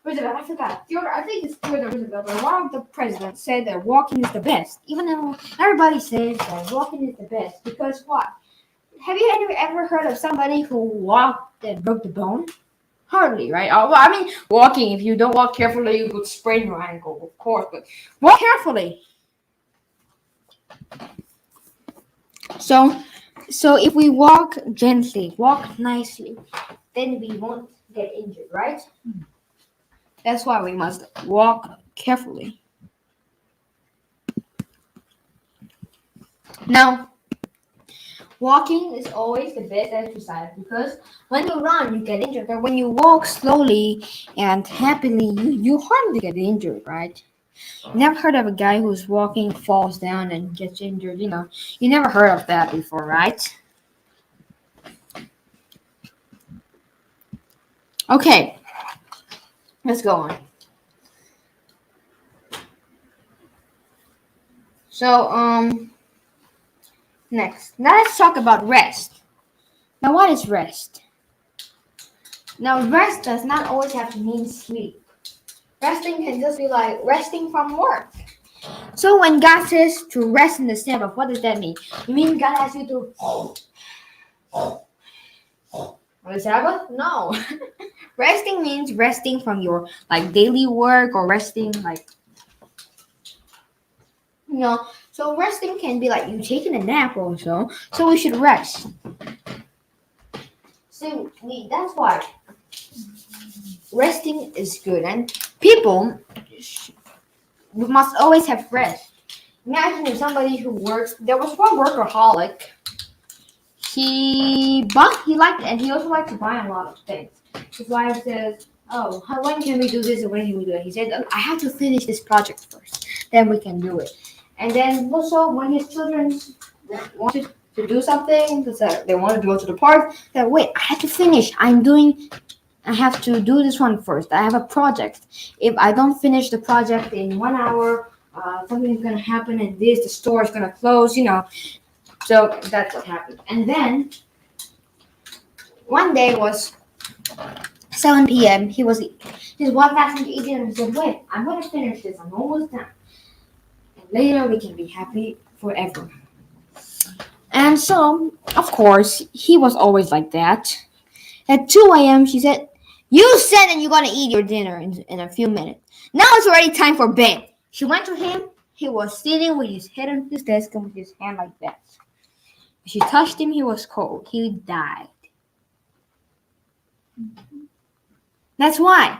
[SPEAKER 1] Roosevelt, I forgot. I think it's Theodore Roosevelt, but one of the presidents said that walking is the best. Even though everybody says that walking is the best, because what? Have you ever heard of somebody who walked and broke the bone? Hardly, right? Walking, if you don't walk carefully, you could sprain your ankle, of course, but walk carefully. So if we walk gently, walk nicely, then we won't get injured, right? That's why we must walk carefully. Now, walking is always the best exercise because when you run, you get injured. But when you walk slowly and happily, you hardly get injured, right? You never heard of a guy who's walking, falls down, and gets injured. You never heard of that before, right? Okay, let's go on. So, next. Now let's talk about rest. Now, what is rest? Now, rest does not always have to mean sleep. Resting can just be like resting from work. So when God says to rest in the Sabbath, what does that mean? You mean God asks you to on the Sabbath? No. Resting means resting from your daily work or resting so resting can be like you taking a nap also. So we should rest. So that's why resting is good, and people must always have rest. Imagine if somebody who works. There was one workaholic. He liked it, and he also liked to buy a lot of things. His wife says, "Oh, when can we do this, and when can we do it?" He said, "I have to finish this project first, then we can do it." And then also, when his children wanted to do something, because they wanted to go to the park, that wait, I have to finish. I have to do this one first. I have a project. If I don't finish the project in 1 hour, something's gonna happen, and the store is gonna close. So that's what happened. And then one day was 7 p.m. His wife asked him to eat dinner and he said, "Wait, I'm gonna finish this. I'm almost done. And later we can be happy forever." And so, of course, he was always like that. At 2 a.m., she said, "You said that you're gonna eat your dinner in a few minutes. Now it's already time for bed." She went to him. He was sitting with his head on his desk and with his hand like that. She touched him. He was cold. He died. That's why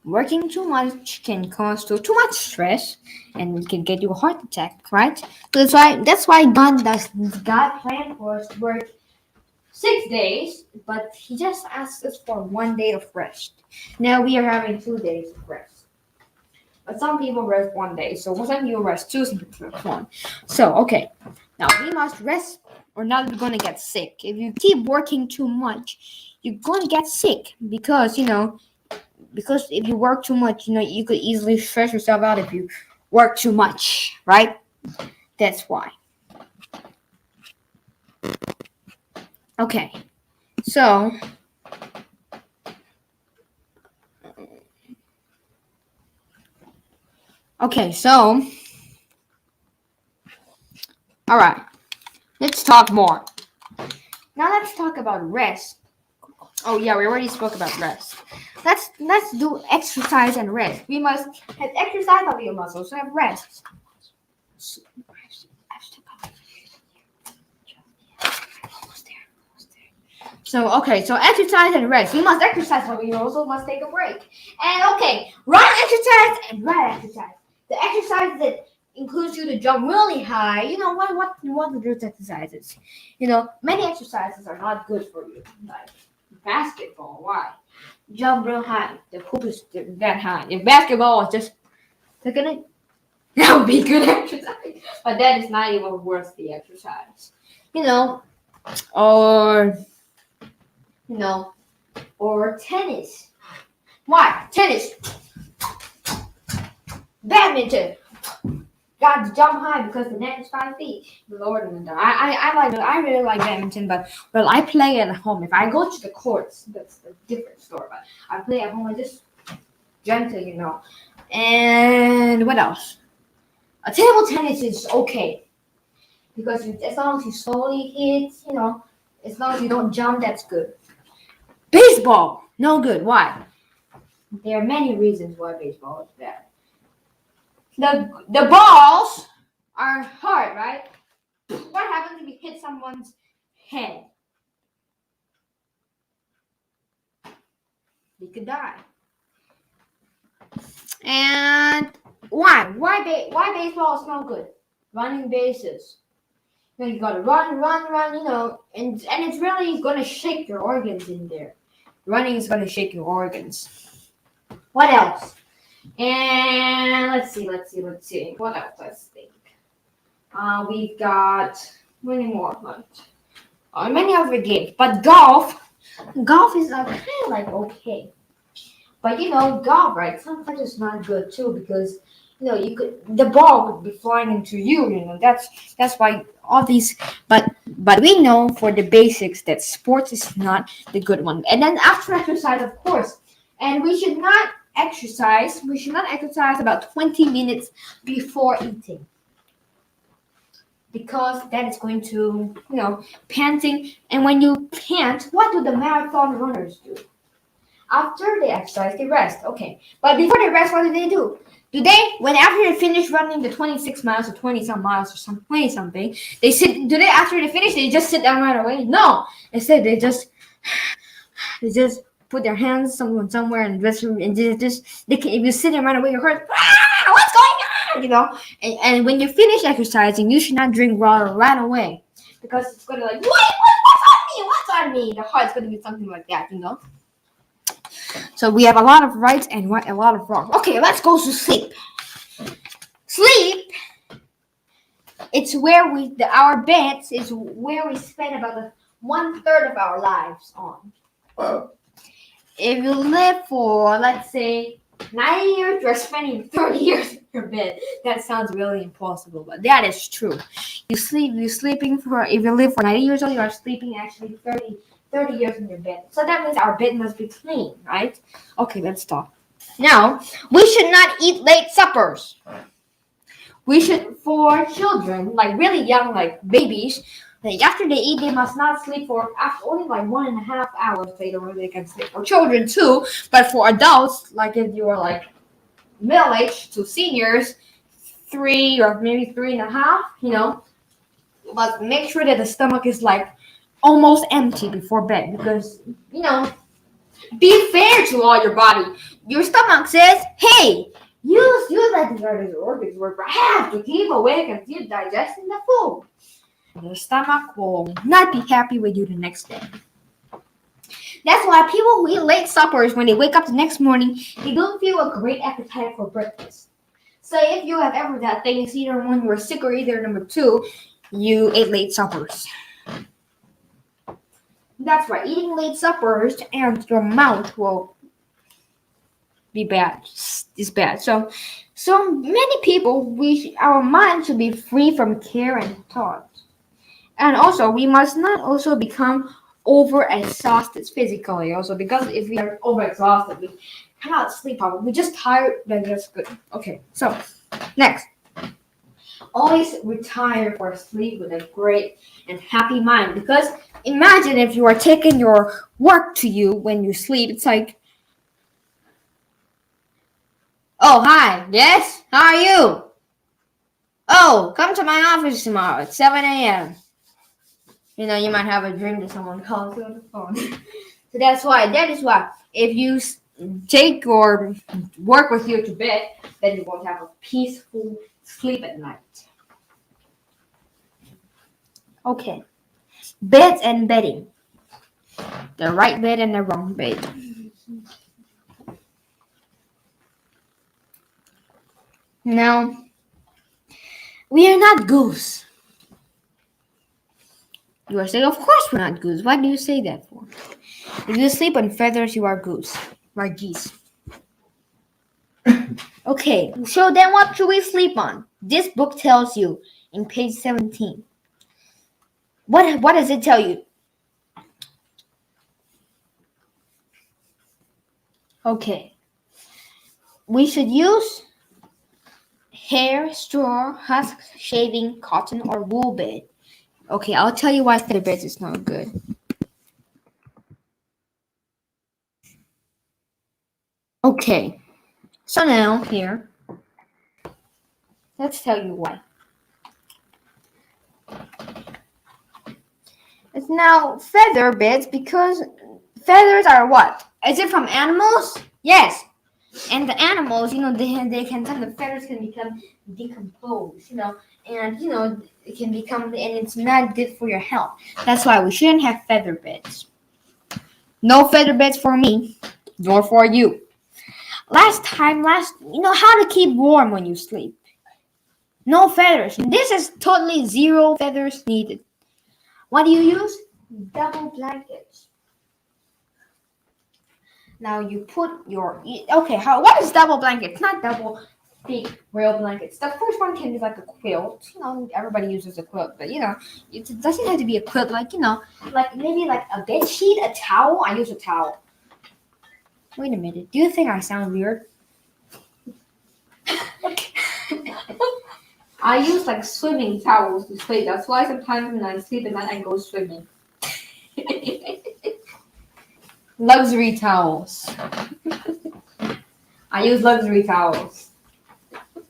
[SPEAKER 1] working too much can cause too much stress and it can get you a heart attack, right? So that's why God planned for us to work 6 days, but He just asked us for 1 day of rest. Now we are having 2 days of rest. But some people rest 1 day, so some people rest 2, some people rest 1. So, okay. Now we must rest or not you're going to get sick. If you keep working too much, you're going to get sick because if you work too much, you could easily stress yourself out if you work too much, right? That's why. Okay. So, all right. Let's talk more. Now let's talk about rest. Oh yeah, we already spoke about rest. Let's do exercise and rest. We must have exercise, but we must also have rest. So exercise and rest. We must exercise, but we also must take a break. And run exercise and ride exercise. The exercise that includes you to jump really high. What are those exercises? Many exercises are not good for you. Like basketball, why? Jump real high. The hoop is that high. If basketball is just taking it, That would be good exercise. But that is not even worth the exercise. You know, or you know, or tennis. Why? Tennis, badminton. Got to jump high because the net is 5 feet lower than the dog. I really like badminton, but well, I play at home. If I go to the courts, that's a different story. But I play at home. I just gently, And what else? A table tennis is okay because as long as you slowly hit, as long as you don't jump, that's good. Baseball, no good. Why? There are many reasons why baseball is bad. The balls are hard, right? What happens if you hit someone's head? You could die. And why? Why baseball is no good? Running bases. You gotta run, and it's really gonna shake your organs in there. Running is gonna shake your organs. What else? And let's see. What else? Let's think. We've got many more. Many other games, but golf is kind of like okay. But golf, right? Sometimes it's not good too because the ball would be flying into you. That's why all these. But we know for the basics that sports is not the good one. And then after exercise, of course, and we should not exercise. We should not exercise about 20 minutes before eating. Because that is going to, panting. And when you pant, what do the marathon runners do? After they exercise, they rest. Okay. But before they rest, what do? After they finish running the 26 miles or 20-some miles or 20-something, after they finish, they just sit down right away? No. Instead, they just put their hands somewhere in the restroom and if you sit there right away, you're hurt. What's going on? And when you finish exercising, you should not drink water right away because it's going to wait, what's on me? The heart's going to be something like that, So we have a lot of rights and a lot of wrongs. Okay, let's go to sleep. Sleep, it's where our beds is where we spend about 1/3 of our lives on. If you live for, let's say, 90 years, you're spending 30 years in your bed. That sounds really impossible, but that is true. If you live for 90 years old, you are sleeping actually 30 years in your bed. So that means our bed must be clean, right? Okay, let's stop. Now, we should not eat late suppers. We should, for children, like really young, like babies, after they eat, they must not sleep for only 1.5 hours. They can sleep. For children too, but for adults, like if you are middle-aged to seniors, 3 or maybe 3.5, but make sure that the stomach is almost empty before bed because be fair to all your body. Your stomach says, "Hey, you let the other organs work. I have to keep awake and keep digesting the food." The stomach will not be happy with you the next day. That's why people who eat late suppers, when they wake up the next morning, they don't feel a great appetite for breakfast. So if you have ever that thing, it's either one, you were sick, or either number 2, you ate late suppers. That's right, eating late suppers and your mouth will be bad. It's bad. So many people, our mind should be free from care and thought. And also, we must not also become over-exhausted physically also, because if we are over-exhausted, we cannot sleep properly. We're just tired, then that's good. Okay, so next. Always retire for sleep with a great and happy mind, because imagine if you are taking your work to you when you sleep. It's like, "Oh, hi, yes, how are you? Oh, come to my office tomorrow at 7 a.m. You might have a dream that someone calls you on the phone. So that is why, if you take your work with you to bed, then you won't have a peaceful sleep at night. Okay. Beds and bedding. The right bed and the wrong bed. Now, We are not goose. You are saying, of course we're not goose. Why do you say that for? If you sleep on feathers, you are goose. You are geese. Okay, so then what should we sleep on? This book tells you in page 17. What does it tell you? Okay. We should use hair, straw, husk, shaving, cotton, or wool bed. Okay, I'll tell you why feather beds is not good. Okay, so now here, let's tell you why. It's now feather beds because feathers are what? Is it from animals? Yes. And the animals, they can the feathers can become decomposed, and it can become and it's not good for your health. That's why we shouldn't have feather beds. No feather beds for me, nor for you. How to keep warm when you sleep. No feathers. This is totally zero feathers needed. What do you use? Double blankets. Now you put what is double blanket? It's not double thick real blankets. The first one can be like a quilt. Everybody uses a quilt, but it doesn't have to be a quilt. Like maybe like a bed sheet, a towel. I use a towel. Wait a minute. Do you think I sound weird? I use like swimming towels to sleep. That's why sometimes when I sleep at night, I go swimming. Luxury towels. I use luxury towels.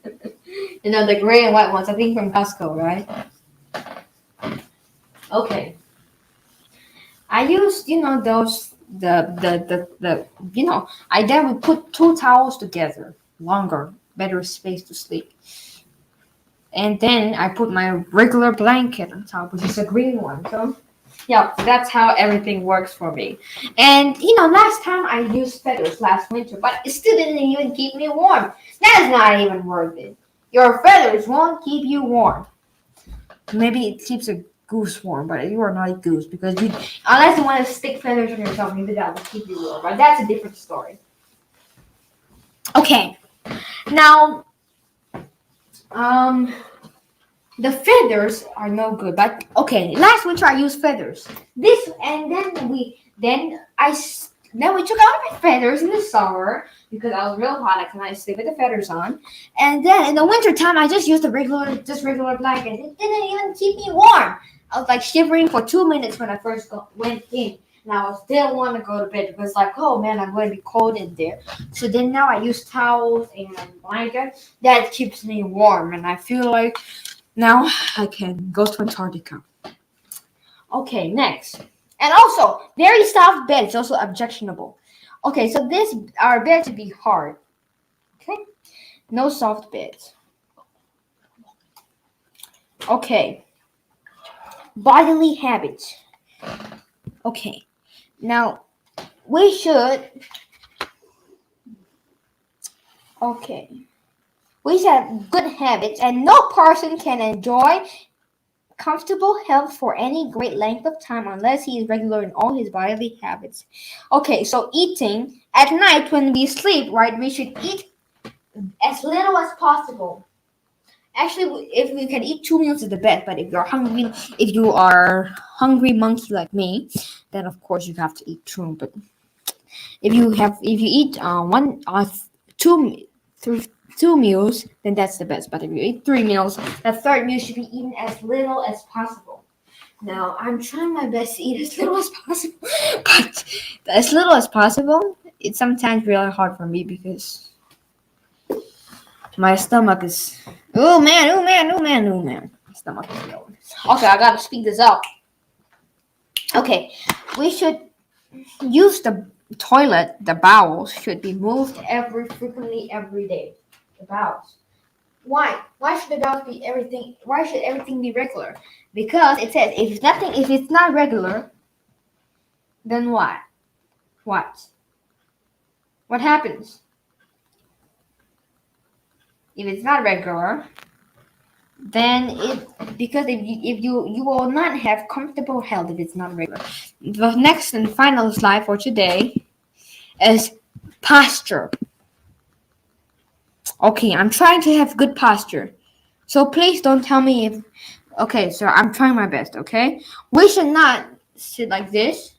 [SPEAKER 1] The gray and white ones, I think from Costco, right? Okay. I use, those, I then we put two towels together, longer, better space to sleep. And then I put my regular blanket on top, which is a green one. So, yeah, that's how everything works for me. And, last time I used feathers last winter, but it still didn't even keep me warm. That is not even worth it. Your feathers won't keep you warm. Maybe it keeps a goose warm, but you are not a goose because unless you want to stick feathers on yourself, maybe that will keep you warm. But that's a different story. Okay. Now, the feathers are no good, but okay. Last winter I used feathers. Then we took out my feathers in the summer because I was real hot. I couldn't sleep with the feathers on. And then in the winter time, I just used a regular blanket. It didn't even keep me warm. I was like shivering for 2 minutes when I first went in. And I still want to go to bed because oh man, I'm going to be cold in there. So then now I use towels and blankets. That keeps me warm, and I feel like now I can go to Antarctica. Okay, next. And also, very soft bed is also objectionable. Okay, so our bed should be hard. Okay, no soft beds. Okay, bodily habits. Okay, now we should. Okay, we should have good habits, and no person can enjoy comfortable health for any great length of time unless he is regular in all his bodily habits. Okay, so eating at night when we sleep, right? We should eat as little as possible. Actually, if we can eat 2 meals is the best. But if you are hungry monkey like me, then of course you have to eat 2. But if you eat two meals, then that's the best. But if you eat 3 meals, the third meal should be eaten as little as possible. Now, I'm trying my best to eat as little as possible, but as little as possible, it's sometimes really hard for me because my stomach is, oh man. My stomach is going. Okay, I gotta speed this up. Okay, we should use the toilet, the bowels should be moved frequently every day. The bowels. Why? Why should the bowels be everything? Why should everything be regular? Because it says if it's not regular, then what? What? What happens? If it's not regular, then because if you will not have comfortable health if it's not regular. The next and final slide for today is posture. Okay, I'm trying to have good posture, so please don't tell me if. Okay, so I'm trying my best. Okay, we should not sit like this.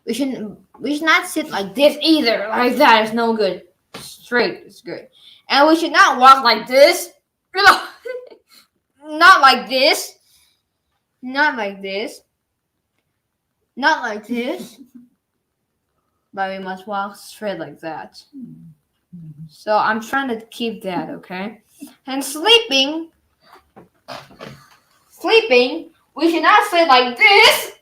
[SPEAKER 1] We should not sit like this either. Like that is no good. Straight is good, and we should not walk like this. Not like this. Not like this. Not like this. But we must walk straight like that. So I'm trying to keep that, okay? And sleeping, we should not sleep like this.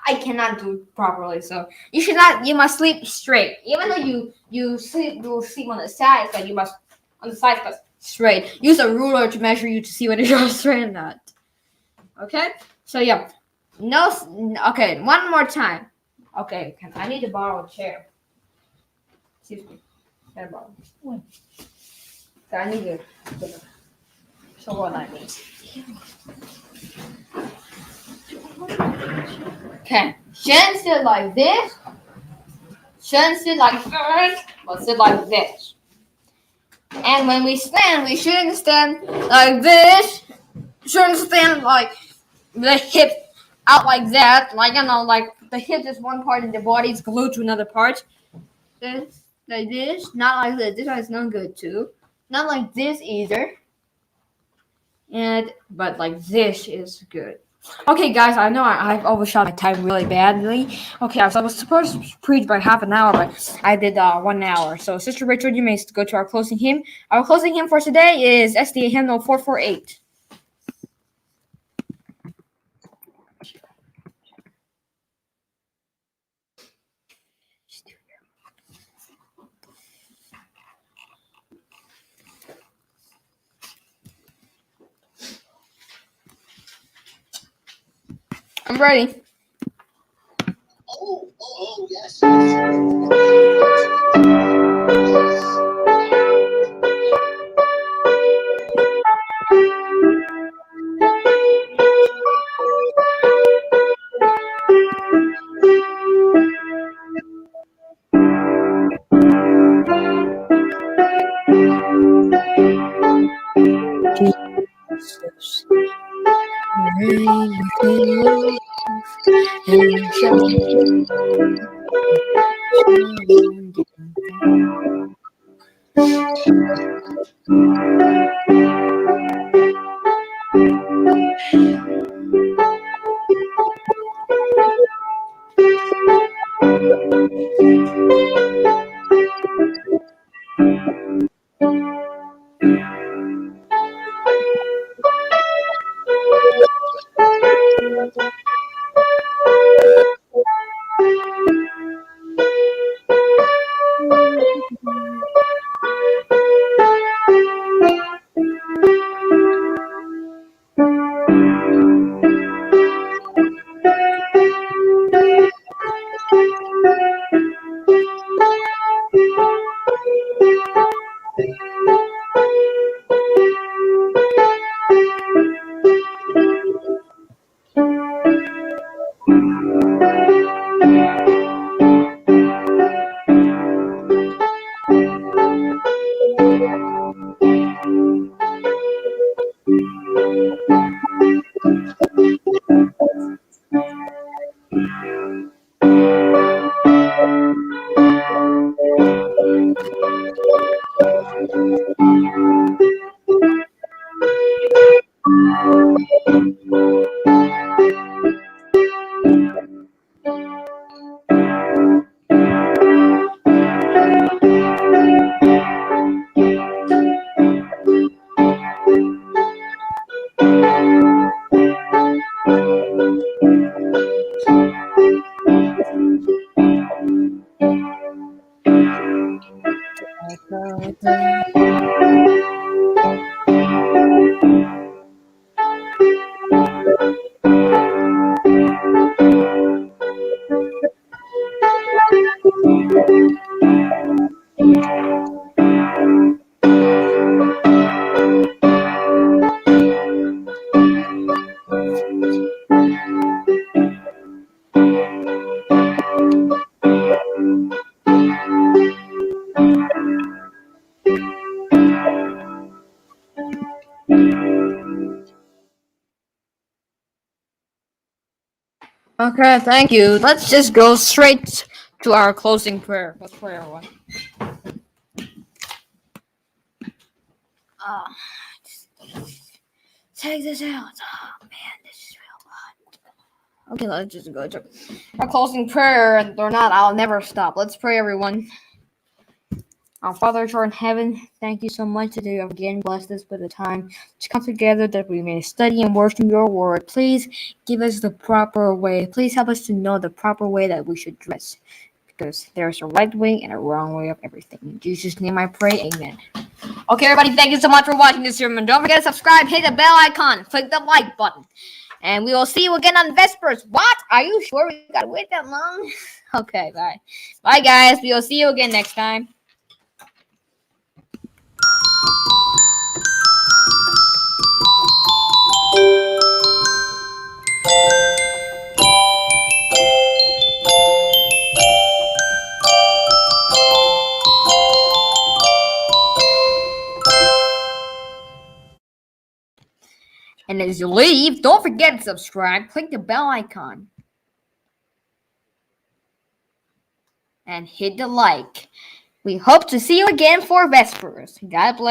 [SPEAKER 1] I cannot do it properly, so you must sleep straight. Even though you will sleep on the sides, but you must on the sides but straight. Use a ruler to measure you to see whether you're straight or not. Okay? So yeah. No, okay, one more time. Okay, I need to borrow a chair. Excuse me. Can I borrow? What? I need to show what I need. Okay. Shouldn't sit like this. Shouldn't sit like this. But sit like this. And when we stand, we shouldn't stand like this. Shouldn't stand like the hip out like that. Like, like the hip is one part and the body is glued to another part. This, like this. Not like this. This one is not good too. Not like this either. But like this is good. Okay, guys, I know I've overshot my time really badly. Okay, I was supposed to preach by half an hour, but I did 1 hour. So, Sister Richard, you may go to our closing hymn. Our closing hymn for today is SDA hymnal 448. I'm ready.
[SPEAKER 2] Oh, yes.
[SPEAKER 1] Jesus, reign within love and Okay, thank you. Let's just go straight to our closing prayer. Let's pray, everyone. Uh, Take this out. Oh man, this is real hot. Okay, let's just go to our closing prayer. Or not, I'll never stop. Let's pray, everyone. Our Father which art in heaven, thank you so much that you have again blessed us with the time to come together that we may study and worship your word. Please give us the proper way. Please help us to know the proper way that we should dress. Because there's a right way and a wrong way of everything. In Jesus' name I pray, amen. Okay, everybody, thank you so much for watching this sermon. Don't forget to subscribe, hit the bell icon, click the like button. And we will see you again on Vespers. What? Are you sure we gotta wait that long? Okay, bye. Bye, guys. We will see you again next time. And as you leave, don't forget to subscribe, click the bell icon, and hit the like. We hope to see you again for Vespers. God bless.